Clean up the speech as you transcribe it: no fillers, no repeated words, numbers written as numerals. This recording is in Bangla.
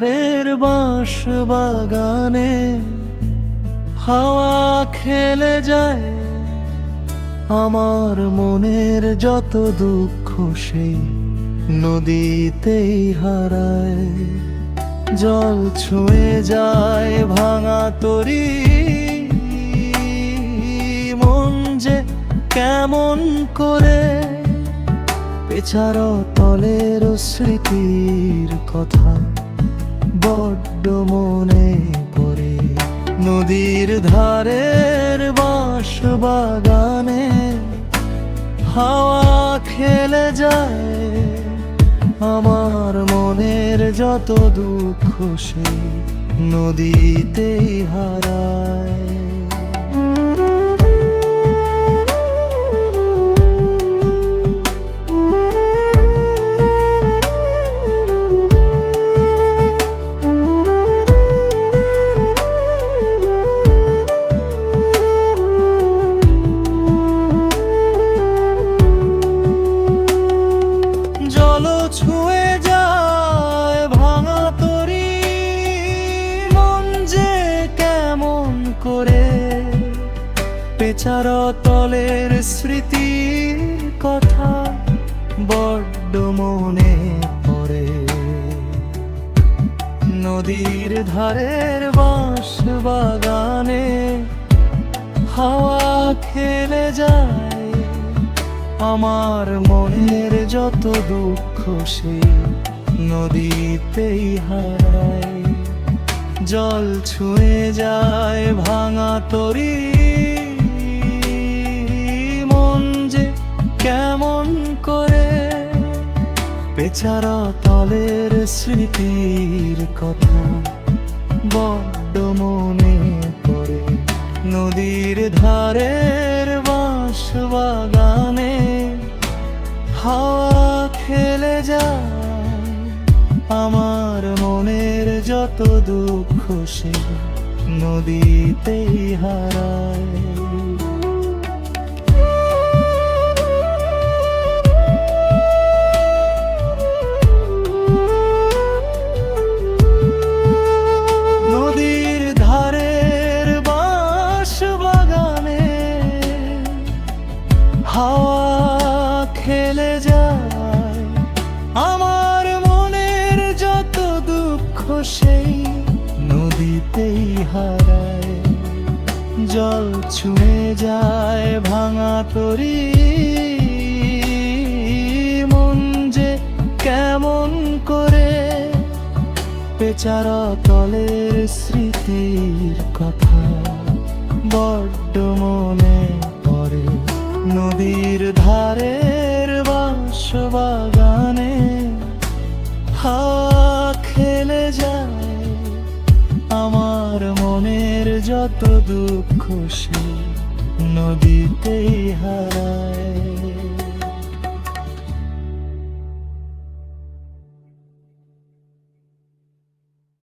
ধারের বাঁশ বাগানে হাওয়া খেলে যায়, আমার মনের যত দুঃখ সেই নদীতেই হারায়। জল ছুঁয়ে যায় ভাঙা তরি, মন যে কেমন করে পেছার তলের স্মৃতির কথা বড্ড মনে পড়ে। নদীর ধারের বাঁশ বাগানে হাওয়া খেলে যায়, আমার মনের যত দুঃখ সেই নদীতেই হারায়। ছুঁয়ে যায় ভাঙা তরি, মন যে কেমন করে পেছার তলের স্মৃতির কথা বড্ড মনে পড়ে। নদীর ধারের বাঁশ বাগানে হাওয়া খেলে যায়, আমার মনের যত দুঃখ সেই নদীতেই হারায়। জল ছুঁয়ে যায় ভাঙা তরি, মন যে কেমন করে পেছার তলের স্মৃতির কথা বড্ড মনে পড়ে। নদীর ধারের বাঁশ বাগানে হাওয়া খেলে যায়, আমার মনের যত দুঃখ সে নদীতেই হারায়। নদীর ধারের বাঁশ বাগানে হাওয়া খেলে যায়, আমার মনের যত দুঃখ সেই নদীতেই হারায়। জল ছুঁয়ে যায় ভাঙা তরি, মন যে কেমন করে পেছার তলের স্মৃতির কথা বড্ড মনে পড়ে। নদীর ধারের বাঁশ বাগানে হাওয়া খেলে যায়, আমার মনের যত দুঃখ সে নদীতেই হারায়।